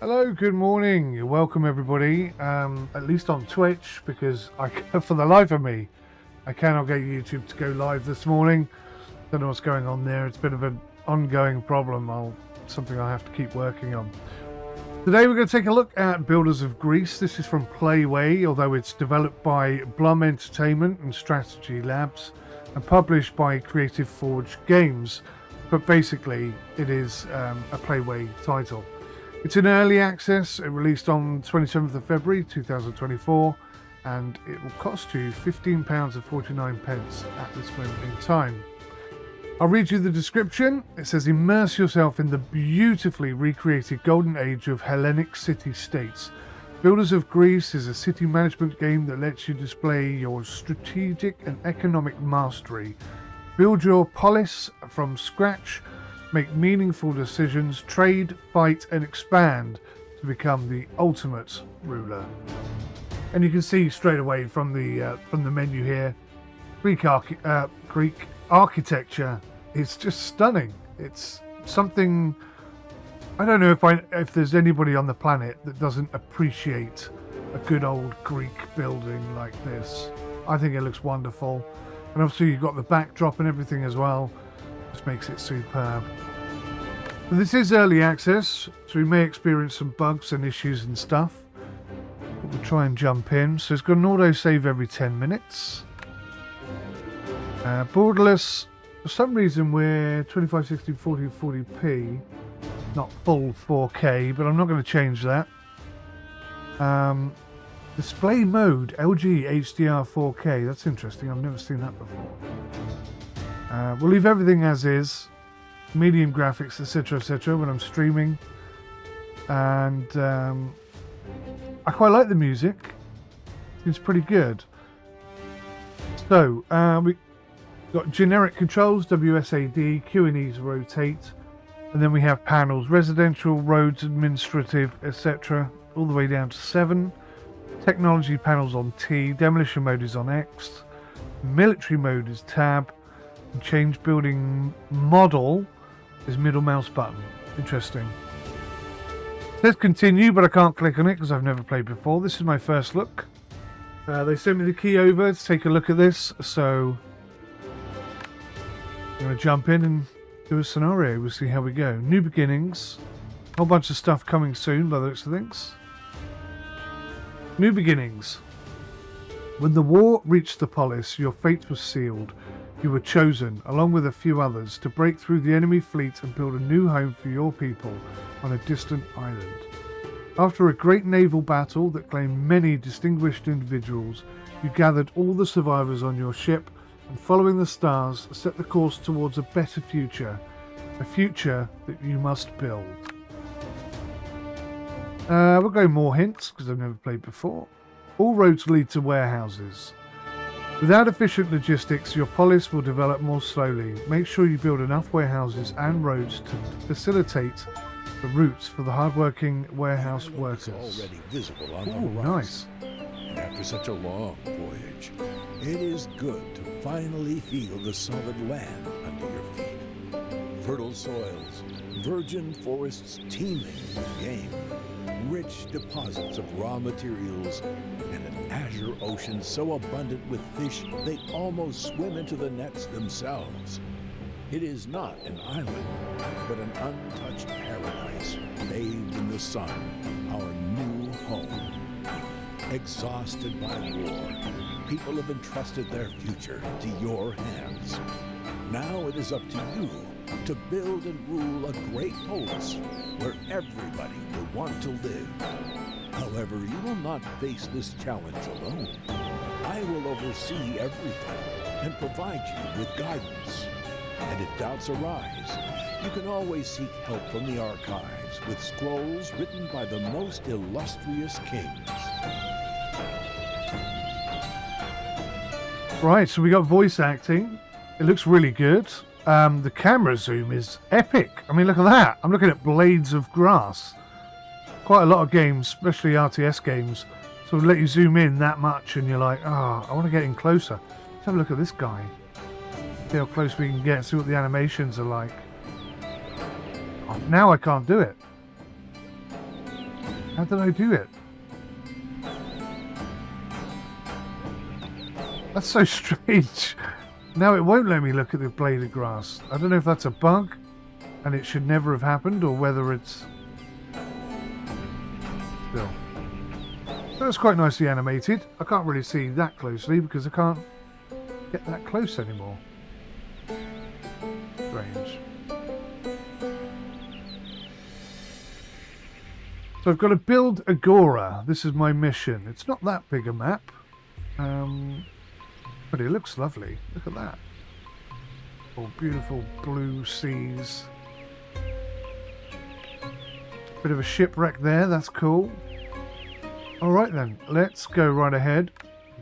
Hello, good morning. Welcome everybody, at least on Twitch, because for the life of me, I cannot get YouTube to go live this morning. Don't know what's going on there. It's a bit of an ongoing problem, something I have to keep working on. Today we're going to take a look at Builders of Greece. This is from Playway, although it's developed by Blum Entertainment and Strategy Labs and published by Creative Forge Games, but basically it is a Playway title. It's in early access. It released on 27th of February 2024, and it will cost you £15.49 at this moment in time. I'll read you the description. It says, immerse yourself in the beautifully recreated golden age of Hellenic city-states. Builders of Greece is a city management game that lets you display your strategic and economic mastery. Build your polis from scratch, make meaningful decisions, trade, fight, and expand to become the ultimate ruler. And you can see straight away from the menu here, Greek architecture is just stunning. It's something, I don't know if there's anybody on the planet that doesn't appreciate a good old Greek building like this. I think it looks wonderful, and obviously you've got the backdrop and everything as well. Just makes it superb. This is early access, so we may experience some bugs and issues and stuff, but we'll try and jump in. So it's got an auto save every 10 minutes. Borderless, for some reason we're 2560 40p, not full 4K, but I'm not going to change that. Display mode LG HDR 4K, that's interesting, I've never seen that before. We'll leave everything as is, medium graphics, etc, when I'm streaming, and I quite like the music. It's pretty good. So we got generic controls, WSAD, Q and E's rotate, and then we have panels, residential, roads, administrative, etc, all the way down to 7. Technology panels on T, demolition mode is on X, military mode is tab, and change building model is middle mouse button. Interesting. It says continue, but I can't click on it because I've never played before. This is my first look. They sent me the key over to take a look at this, so I'm going to jump in and do a scenario. We'll see how we go. New beginnings. A whole bunch of stuff coming soon by the looks of things. New beginnings. When the war reached the polis, your fate was sealed. You were chosen, along with a few others, to break through the enemy fleet and build a new home for your people on a distant island. After a great naval battle that claimed many distinguished individuals, you gathered all the survivors on your ship and, following the stars, set the course towards a better future, a future that you must build. We'll go more hints, because I've never played before. All roads lead to warehouses. Without efficient logistics, your polis will develop more slowly. Make sure you build enough warehouses and roads to facilitate the routes for the hardworking warehouse workers. Already visible on the Ooh, horizon. nice. And after such a long voyage, it is good to finally feel the solid land under your feet. Fertile soils, virgin forests teeming with game, rich deposits of raw materials, and an azure ocean so abundant with fish they almost swim into the nets themselves. It is not an island, but an untouched paradise, bathed in the sun, our new home. Exhausted by war, people have entrusted their future into your hands. Now it is up to you to build and rule a great polis where everybody will want to live. However, you will not face this challenge alone. I will oversee everything and provide you with guidance. And if doubts arise, you can always seek help from the archives with scrolls written by the most illustrious kings. Right, so we got voice acting. It looks really good. The camera zoom is epic. I mean, look at that. I'm looking at blades of grass. Quite a lot of games, especially RTS games, sort of let you zoom in that much and you're like, oh, I want to get in closer. Let's have a look at this guy. See how close we can get, see what the animations are like. Oh, now I can't do it. How did I do it? That's so strange. Now it won't let me look at the blade of grass. I don't know if that's a bug and it should never have happened, or whether it's still. So it's quite nicely animated. I can't really see that closely because I can't get that close anymore. Strange. So I've got to build Agora. This is my mission. It's not that big a map. But it looks lovely. Look at that. Oh, beautiful blue seas. Bit of a shipwreck there. That's cool. Alright then. Let's go right ahead.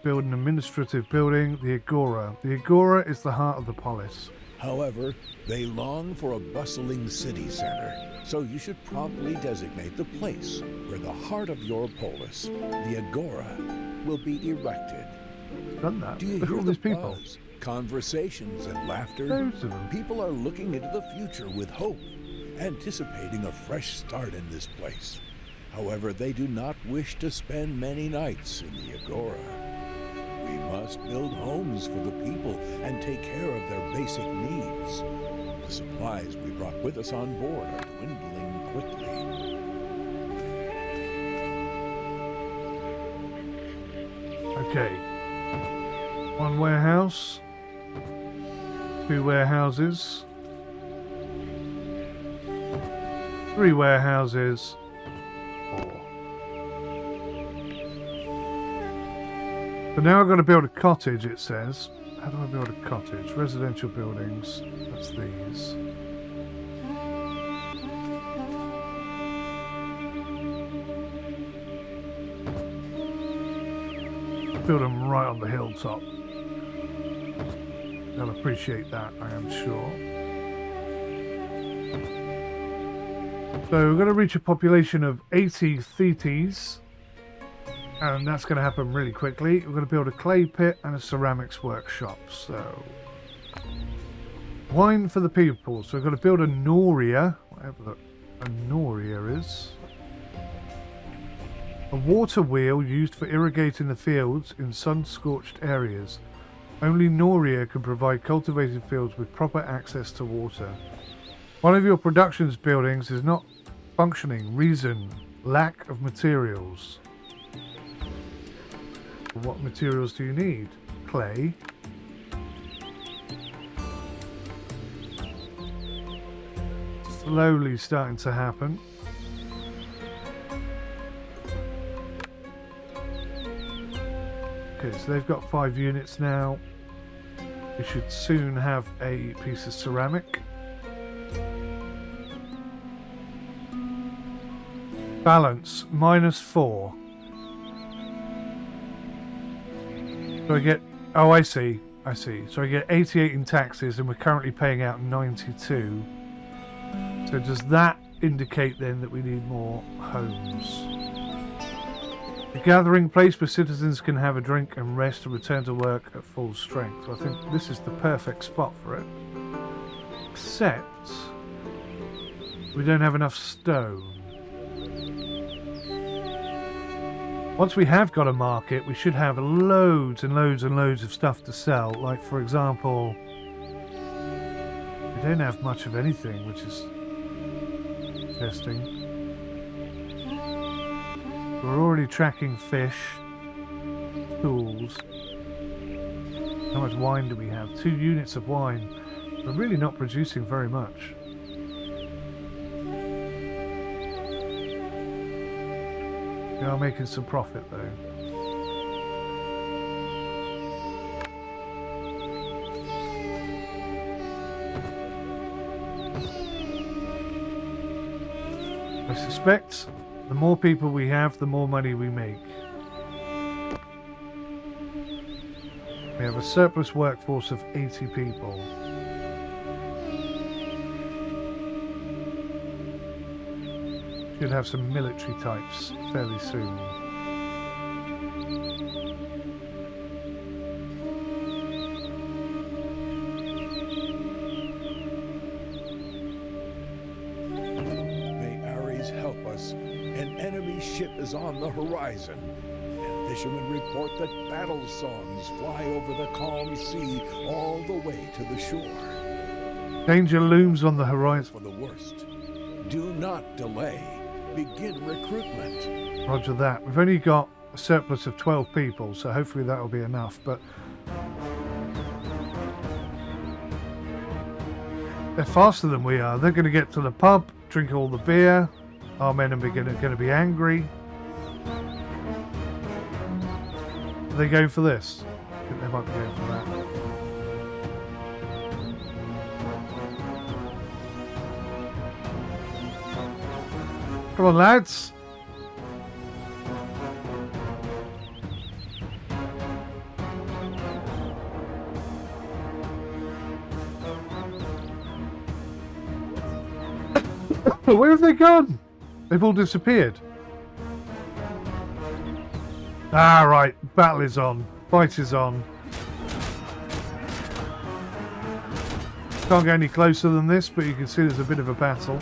Build an administrative building. The Agora. The Agora is the heart of the polis. However, they long for a bustling city center, so you should promptly designate the place where the heart of your polis, the Agora, will be erected. Done that. Do you Look at hear all the these people. buzz, conversations and laughter? Loads of them. People are looking into the future with hope, anticipating a fresh start in this place. However, they do not wish to spend many nights in the Agora. We must build homes for the people and take care of their basic needs. The supplies we brought with us on board are dwindling quickly. Okay. 1 warehouse. 2 warehouses. 3 warehouses. 4. So now I've got to build a cottage, it says. How do I build a cottage? Residential buildings. That's these. Build them right on the hilltop. They'll appreciate that, I am sure. So we're going to reach a population of 80 thetes, and that's going to happen really quickly. We're going to build a clay pit and a ceramics workshop. So wine for the people. So we're going to build a 𝘧𝘢𝘢, whatever a 𝘧𝘢𝘢 is. A water wheel used for irrigating the fields in sun-scorched areas. Only 𝘧𝘢𝘢 can provide cultivated fields with proper access to water. One of your production's buildings is not functioning. Reason: lack of materials. What materials do you need? Clay. Slowly starting to happen. Okay, so they've got 5 units now. We should soon have a piece of ceramic. Balance, -4. So I get, oh I see. So I get 88 in taxes and we're currently paying out 92. So does that indicate then that we need more homes? A gathering place where citizens can have a drink and rest and return to work at full strength. So I think this is the perfect spot for it. Except we don't have enough stone. Once we have got a market, we should have loads and loads and loads of stuff to sell. Like, for example, we don't have much of anything, which is interesting. We're already tracking fish, tools. How much wine do we have? 2 units of wine. We're really not producing very much. We are making some profit though. I suspect the more people we have, the more money we make. We have a surplus workforce of 80 people. Should have some military types fairly soon. ship is on the horizon, and fishermen report that battle songs fly over the calm sea all the way to the shore. Danger looms on the horizon. For the worst, do not delay. Begin recruitment. Roger that. We've only got a surplus of 12 people, so hopefully that will be enough, but they're faster than we are. They're going to get to the pub, drink all the beer. Our men are going to be angry. Are they going for this? I think they might be going for that. Come on, lads. Where have they gone? They've all disappeared. Ah, right. Battle is on. Fight is on. Can't get any closer than this, but you can see there's a bit of a battle.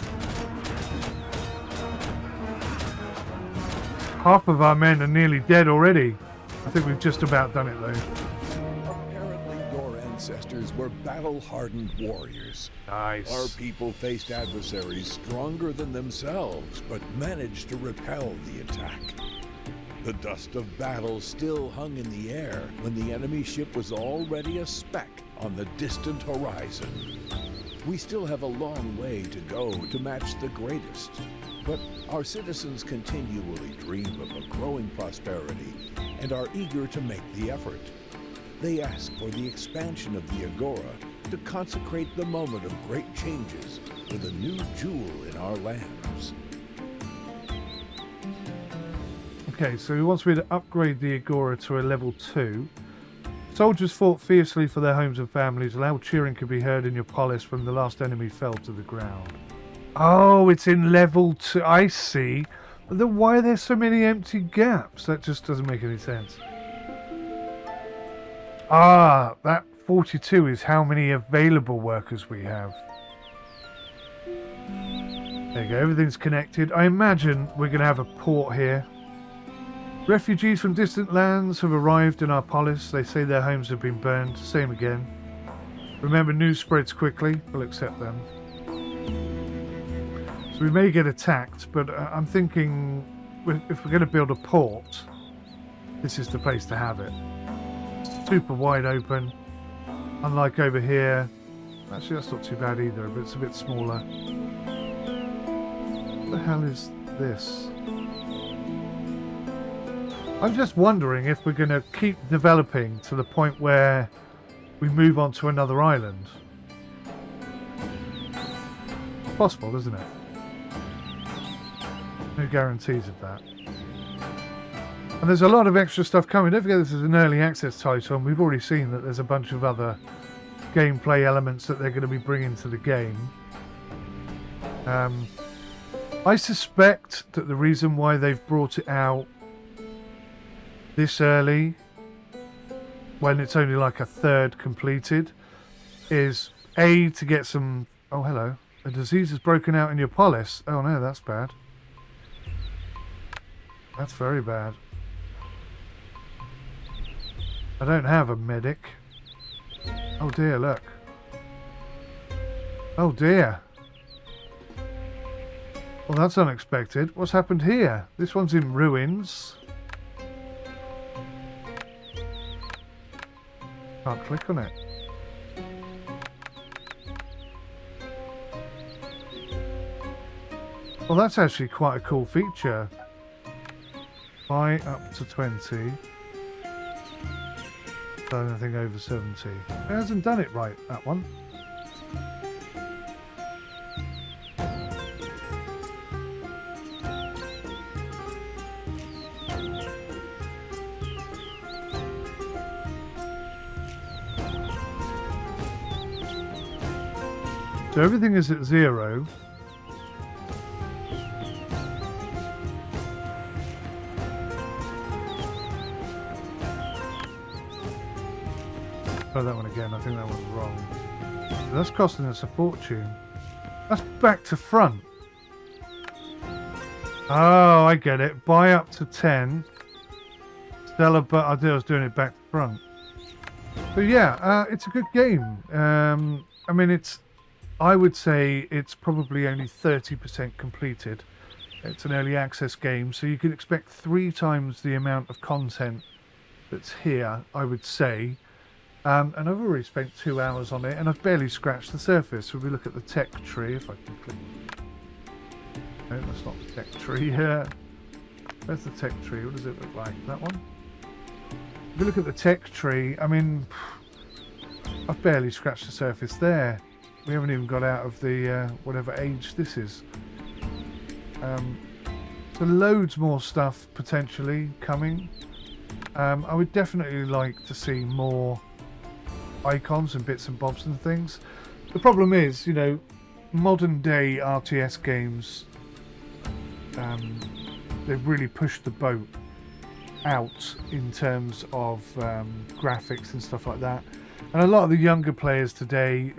Half of our men are nearly dead already. I think we've just about done it, though. Apparently your ancestors were battle-hardened warriors. Nice. Our people faced adversaries stronger than themselves, but managed to repel the attack. The dust of battle still hung in the air when the enemy ship was already a speck on the distant horizon. We still have a long way to go to match the greatest, but our citizens continually dream of a growing prosperity and are eager to make the effort. They ask for the expansion of the Agora to consecrate the moment of great changes with a new jewel in our lands. Okay, so he wants me to upgrade the Agora to a level 2. Soldiers fought fiercely for their homes and families. Loud cheering could be heard in your polis when the last enemy fell to the ground. Oh, it's in level 2. I see. But then why are there so many empty gaps? That just doesn't make any sense. Ah, that 42 is how many available workers we have. There you go, everything's connected. I imagine we're going to have a port here. Refugees from distant lands have arrived in our polis. They say their homes have been burned. Same again. Remember, news spreads quickly. We'll accept them. So we may get attacked, but I'm thinking if we're going to build a port, this is the place to have it. It's super wide open. Unlike over here. Actually, that's not too bad either, but it's a bit smaller. What the hell is this? I'm just wondering if we're going to keep developing to the point where we move on to another island. It's possible, isn't it? No guarantees of that. And there's a lot of extra stuff coming. Don't forget this is an early access title, and we've already seen that there's a bunch of other gameplay elements that they're going to be bringing to the game. I suspect that the reason why they've brought it out this early, when it's only like a third completed, is A, to get some... Oh, hello. A disease has broken out in your polis. Oh no, that's bad. That's very bad. I don't have a medic. Oh dear, look. Oh dear. Well, that's unexpected. What's happened here? This one's in ruins. Can't click on it. Well, that's actually quite a cool feature. Buy up to 20. So anything over 70. It hasn't done it right, that one. So everything is at 0. Oh, that one again. I think that one's wrong. So that's costing us a fortune. That's back to front. Oh, I get it. Buy up to 10. Sell but I was doing it back to front. So yeah, it's a good game. I mean, I would say it's probably only 30% completed. It's an early access game, so you can expect 3 times the amount of content that's here, I would say. And I've already spent 2 hours on it, and I've barely scratched the surface. If we look at the tech tree, if I can click. No, that's not the tech tree. Where's the tech tree? What does it look like? That one? If you look at the tech tree, I mean, I've barely scratched the surface there. We haven't even got out of the whatever age this is. So loads more stuff potentially coming. I would definitely like to see more icons and bits and bobs and things. The problem is, you know, modern day RTS games, they've really pushed the boat out in terms of graphics and stuff like that. And a lot of the younger players today,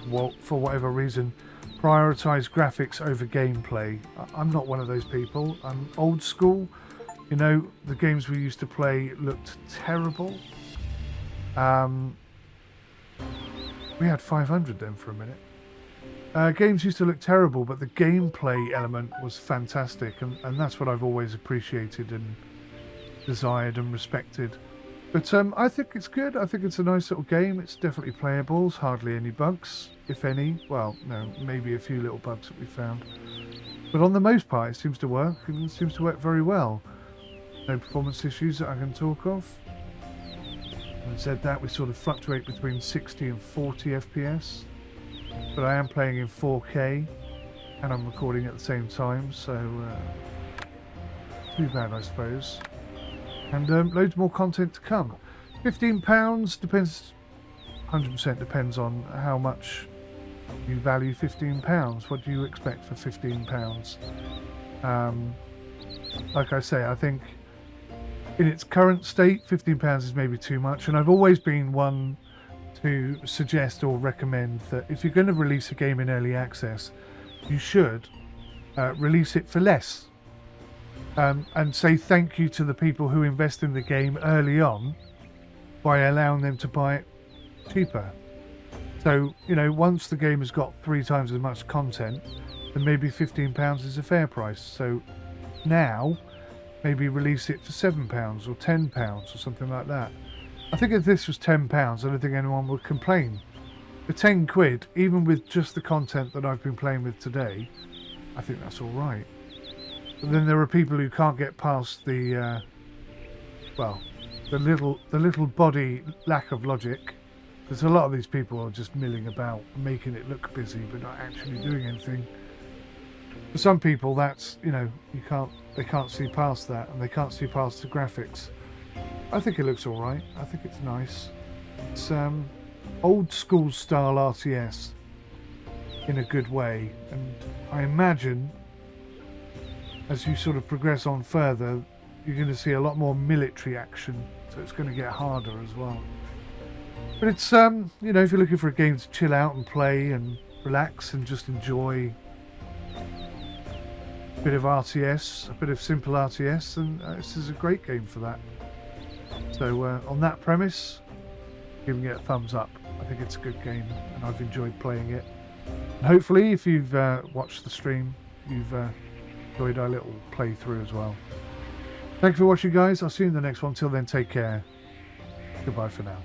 well, for whatever reason, prioritize graphics over gameplay. I'm not one of those people. I'm old school. You know, the games we used to play looked terrible. We had 500 then for a minute. Games used to look terrible, but the gameplay element was fantastic, and that's what I've always appreciated and desired and respected. But I think it's good. I think it's a nice little game. It's definitely playable. There's hardly any bugs, if any. Well, no, maybe a few little bugs that we found. But on the most part, it seems to work, and it seems to work very well. No performance issues that I can talk of. Having said that, we sort of fluctuate between 60 and 40 FPS. But I am playing in 4K, and I'm recording at the same time, so too bad, I suppose. And loads more content to come. £15 depends, 100% depends on how much you value £15. What do you expect for £15? Like I say, I think in its current state, £15 is maybe too much, and I've always been one to suggest or recommend that if you're going to release a game in early access, you should release it for less. And say thank you to the people who invest in the game early on by allowing them to buy it cheaper. So, you know, once the game has got 3 times as much content, then maybe £15 is a fair price. So now, maybe release it for £7 or £10 or something like that. I think if this was £10, I don't think anyone would complain. For £10, even with just the content that I've been playing with today, I think that's all right. But then there are people who can't get past the, well, the little body lack of logic. Because a lot of these people are just milling about, making it look busy, but not actually doing anything. For some people, that's, you know, they can't see past that, and they can't see past the graphics. I think it looks all right. I think it's nice. It's old school style RTS in a good way, and I imagine as you sort of progress on further, you're going to see a lot more military action, so it's going to get harder as well. But it's, you know, if you're looking for a game to chill out and play and relax and just enjoy a bit of RTS, a bit of simple RTS, then this is a great game for that. So on that premise, giving it a thumbs up. I think it's a good game, and I've enjoyed playing it. And hopefully, if you've watched the stream, you've enjoyed our little playthrough as well. Thank you for watching, guys. I'll see you in the next one. Till then, take care. Goodbye for now.